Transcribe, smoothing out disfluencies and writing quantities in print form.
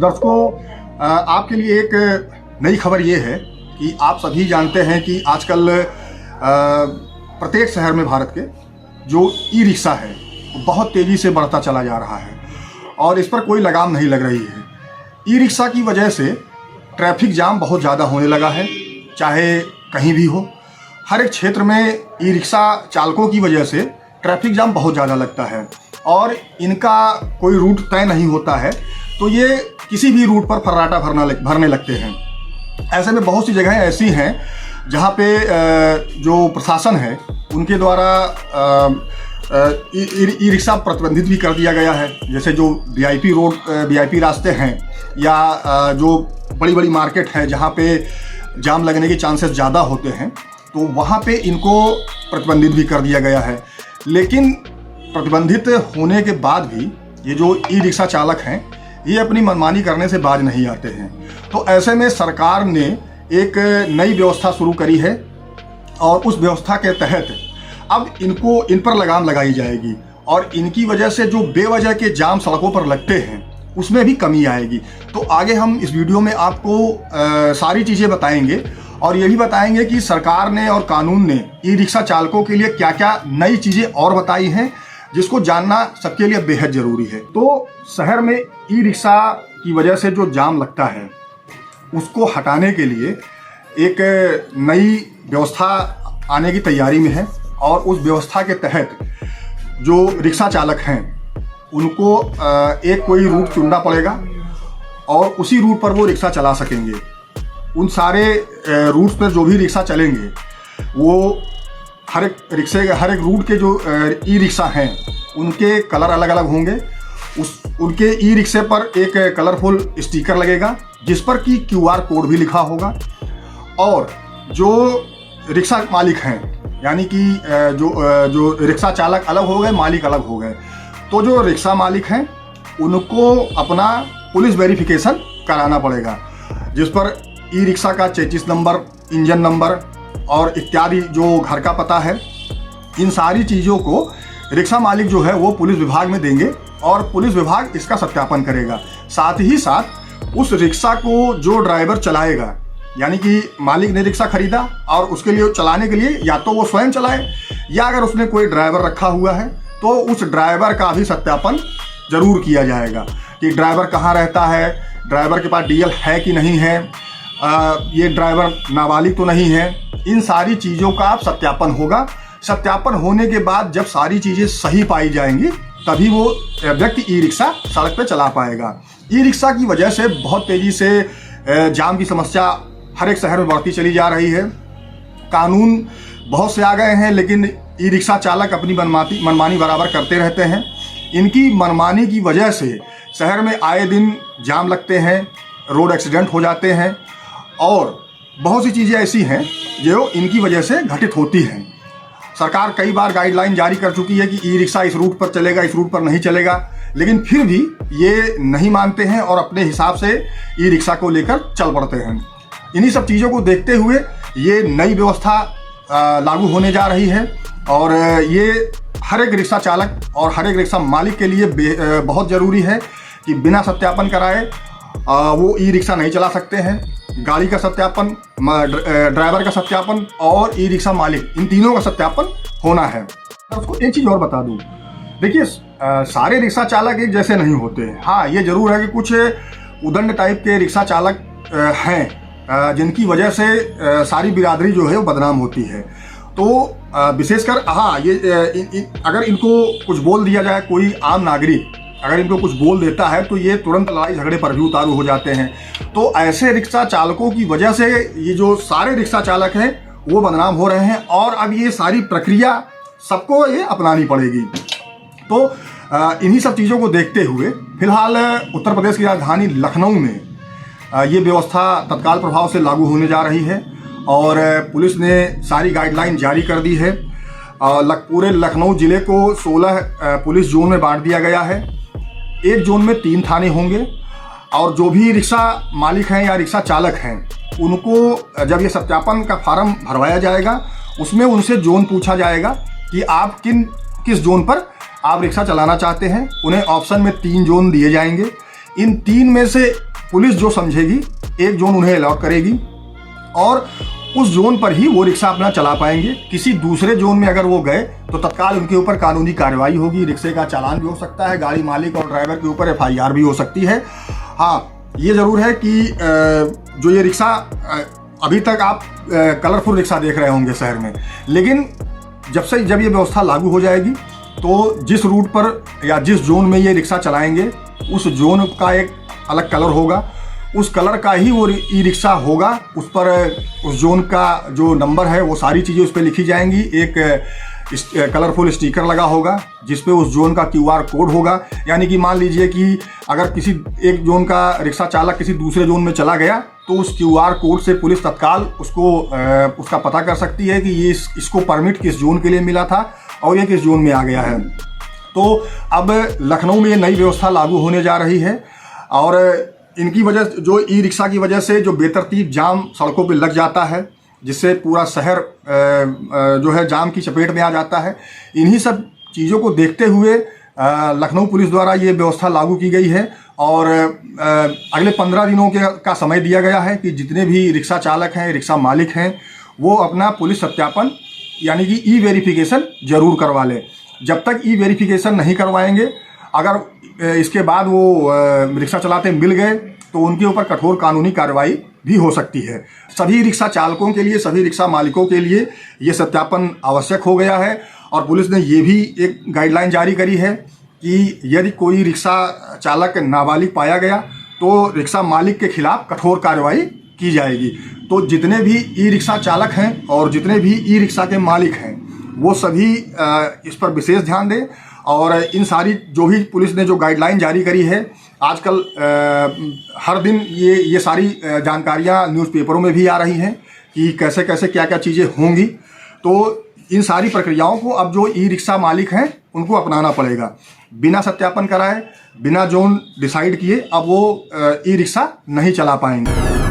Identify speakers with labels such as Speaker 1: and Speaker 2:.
Speaker 1: दर्शकों, आपके लिए एक नई खबर ये है कि आप सभी जानते हैं कि आजकल प्रत्येक शहर में भारत के जो ई रिक्शा है वो बहुत तेज़ी से बढ़ता चला जा रहा है और इस पर कोई लगाम नहीं लग रही है। ई रिक्शा की वजह से ट्रैफिक जाम बहुत ज़्यादा होने लगा है, चाहे कहीं भी हो। हर एक क्षेत्र में ई रिक्शा चालकों की वजह से ट्रैफिक जाम बहुत ज़्यादा लगता है और इनका कोई रूट तय नहीं होता है, तो ये किसी भी रूट पर फर्राटा भरने लगते हैं। ऐसे में बहुत सी जगहें ऐसी हैं जहाँ पे जो प्रशासन है उनके द्वारा ई रिक्शा प्रतिबंधित भी कर दिया गया है। जैसे जो वीआईपी रास्ते हैं या जो बड़ी बड़ी मार्केट है जहाँ पे जाम लगने के चांसेस ज़्यादा होते हैं, तो वहाँ पे इनको प्रतिबंधित भी कर दिया गया है। लेकिन प्रतिबंधित होने के बाद भी ये जो ई रिक्शा चालक हैं ये अपनी मनमानी करने से बाज नहीं आते हैं। तो ऐसे में सरकार ने एक नई व्यवस्था शुरू करी है और उस व्यवस्था के तहत अब इन पर लगाम लगाई जाएगी और इनकी वजह से जो बेवजह के जाम सड़कों पर लगते हैं उसमें भी कमी आएगी। तो आगे हम इस वीडियो में आपको सारी चीज़ें बताएंगे और ये भी बताएंगे कि सरकार ने और कानून ने ई रिक्शा चालकों के लिए क्या क्या नई चीज़ें और बताई हैं, जिसको जानना सबके लिए बेहद ज़रूरी है। तो शहर में ई रिक्शा की वजह से जो जाम लगता है उसको हटाने के लिए एक नई व्यवस्था आने की तैयारी में है और उस व्यवस्था के तहत जो रिक्शा चालक हैं उनको एक कोई रूट चुनना पड़ेगा और उसी रूट पर वो रिक्शा चला सकेंगे। उन सारे रूट्स पर जो भी रिक्शा चलेंगे वो हर एक रूट के जो ई रिक्शा हैं उनके कलर अलग अलग होंगे। उनके ई रिक्शे पर एक कलरफुल स्टिकर लगेगा जिस पर कि QR कोड भी लिखा होगा और जो रिक्शा मालिक हैं यानी कि जो रिक्शा चालक अलग हो गए, मालिक अलग हो गए, तो जो रिक्शा मालिक हैं उनको अपना पुलिस वेरिफिकेशन कराना पड़ेगा जिस पर ई रिक्शा का चेसिस नंबर, इंजन नंबर और इत्यादि जो घर का पता है, इन सारी चीज़ों को रिक्शा मालिक जो है वो पुलिस विभाग में देंगे और पुलिस विभाग इसका सत्यापन करेगा। साथ ही साथ उस रिक्शा को जो ड्राइवर चलाएगा, यानी कि मालिक ने रिक्शा खरीदा और उसके लिए चलाने के लिए या तो वो स्वयं चलाए या अगर उसने कोई ड्राइवर रखा हुआ है तो उस ड्राइवर का भी सत्यापन जरूर किया जाएगा कि ड्राइवर कहाँ रहता है, ड्राइवर के पास DL है कि नहीं है, ये ड्राइवर नाबालिग तो नहीं है। इन सारी चीज़ों का सत्यापन होगा। सत्यापन होने के बाद जब सारी चीज़ें सही पाई जाएंगी तभी वो व्यक्ति ई रिक्शा सड़क पर चला पाएगा। ई रिक्शा की वजह से बहुत तेज़ी से जाम की समस्या हर एक शहर में बढ़ती चली जा रही है। कानून बहुत से आ गए हैं लेकिन ई रिक्शा चालक अपनी मनमानी बराबर करते रहते हैं। इनकी मनमानी की वजह से शहर में आए दिन जाम लगते हैं, रोड एक्सीडेंट हो जाते हैं और बहुत सी चीज़ें ऐसी हैं जो इनकी वजह से घटित होती हैं। सरकार कई बार गाइडलाइन जारी कर चुकी है कि ई रिक्शा इस रूट पर चलेगा, इस रूट पर नहीं चलेगा, लेकिन फिर भी ये नहीं मानते हैं और अपने हिसाब से ई रिक्शा को लेकर चल पड़ते हैं। इन्हीं सब चीज़ों को देखते हुए ये नई व्यवस्था लागू होने जा रही है और ये हर एक रिक्शा चालक और हर एक रिक्शा मालिक के लिए बहुत ज़रूरी है कि बिना सत्यापन कराए वो ई रिक्शा नहीं चला सकते हैं। गाड़ी का सत्यापन, ड्राइवर का सत्यापन और ई रिक्शा मालिक, इन तीनों का सत्यापन होना है। आपको एक चीज़ और बता दूँ, देखिए सारे रिक्शा चालक एक जैसे नहीं होते हैं। हाँ, ये ज़रूर है कि कुछ उदंड टाइप के रिक्शा चालक हैं जिनकी वजह से सारी बिरादरी जो है वो बदनाम होती है। तो विशेषकर हाँ, ये अगर इनको कुछ बोल दिया जाए, कोई आम नागरिक अगर इनको कुछ बोल देता है तो ये तुरंत लड़ाई झगड़े पर भी उतारू हो जाते हैं। तो ऐसे रिक्शा चालकों की वजह से ये जो सारे रिक्शा चालक हैं वो बदनाम हो रहे हैं और अब ये सारी प्रक्रिया सबको ये अपनानी पड़ेगी। तो इन्हीं सब चीज़ों को देखते हुए फिलहाल उत्तर प्रदेश की राजधानी लखनऊ में ये व्यवस्था तत्काल प्रभाव से लागू होने जा रही है और पुलिस ने सारी गाइडलाइन जारी कर दी है। पूरे लखनऊ ज़िले को 16 पुलिस जोन में बांट दिया गया है। एक जोन में 3 थाने होंगे और जो भी रिक्शा मालिक हैं या रिक्शा चालक हैं उनको जब ये सत्यापन का फार्म भरवाया जाएगा उसमें उनसे जोन पूछा जाएगा कि आप किस जोन पर आप रिक्शा चलाना चाहते हैं। उन्हें ऑप्शन में 3 जोन दिए जाएंगे। इन 3 में से पुलिस जो समझेगी एक जोन उन्हें अलॉट करेगी और उस जोन पर ही वो रिक्शा अपना चला पाएंगे। किसी दूसरे जोन में अगर वो गए तो तत्काल उनके ऊपर कानूनी कार्रवाई होगी, रिक्शे का चालान भी हो सकता है, गाड़ी मालिक और ड्राइवर के ऊपर FIR भी हो सकती है। हाँ, ये ज़रूर है कि जो ये रिक्शा अभी तक आप कलरफुल रिक्शा देख रहे होंगे शहर में, लेकिन जब ये व्यवस्था लागू हो जाएगी तो जिस रूट पर या जिस जोन में ये रिक्शा चलाएंगे उस जोन का एक अलग कलर होगा, उस कलर का ही वो ई रिक्शा होगा, उस पर उस जोन का जो नंबर है वो सारी चीज़ें उस पर लिखी जाएंगी, एक कलरफुल स्टिकर लगा होगा जिस पे उस जोन का QR कोड होगा। यानी कि मान लीजिए कि अगर किसी एक जोन का रिक्शा चालक किसी दूसरे जोन में चला गया तो उस QR कोड से पुलिस तत्काल उसका पता कर सकती है कि ये इसको परमिट किस जोन के लिए मिला था और ये किस जोन में आ गया है। तो अब लखनऊ में ये नई व्यवस्था लागू होने जा रही है और इनकी वजह, जो ई रिक्शा की वजह से जो बेतरतीब जाम सड़कों पे लग जाता है, जिससे पूरा शहर जो है जाम की चपेट में आ जाता है, इन्हीं सब चीज़ों को देखते हुए लखनऊ पुलिस द्वारा ये व्यवस्था लागू की गई है और अगले 15 दिनों का समय दिया गया है कि जितने भी रिक्शा चालक हैं, रिक्शा मालिक हैं, वो अपना पुलिस सत्यापन यानी कि ई-वेरिफिकेशन जरूर करवा लें। जब तक ई-वेरिफिकेशन नहीं करवाएंगे, अगर इसके बाद वो रिक्शा चलाते मिल गए तो उनके ऊपर कठोर कानूनी कार्रवाई भी हो सकती है। सभी रिक्शा चालकों के लिए, सभी रिक्शा मालिकों के लिए ये सत्यापन आवश्यक हो गया है और पुलिस ने ये भी एक गाइडलाइन जारी करी है कि यदि कोई रिक्शा चालक नाबालिग पाया गया तो रिक्शा मालिक के खिलाफ कठोर कार्रवाई की जाएगी। तो जितने भी ई रिक्शा चालक हैं और जितने भी ई रिक्शा के मालिक हैं वो सभी इस पर विशेष ध्यान दें और इन सारी जो भी पुलिस ने जो गाइडलाइन जारी करी है, आजकल हर दिन ये सारी जानकारियाँ न्यूज़पेपरों में भी आ रही हैं कि कैसे कैसे क्या क्या चीज़ें होंगी। तो इन सारी प्रक्रियाओं को अब जो ई रिक्शा मालिक हैं उनको अपनाना पड़ेगा। बिना सत्यापन कराए, बिना जोन डिसाइड किए अब वो ई रिक्शा नहीं चला पाएंगे।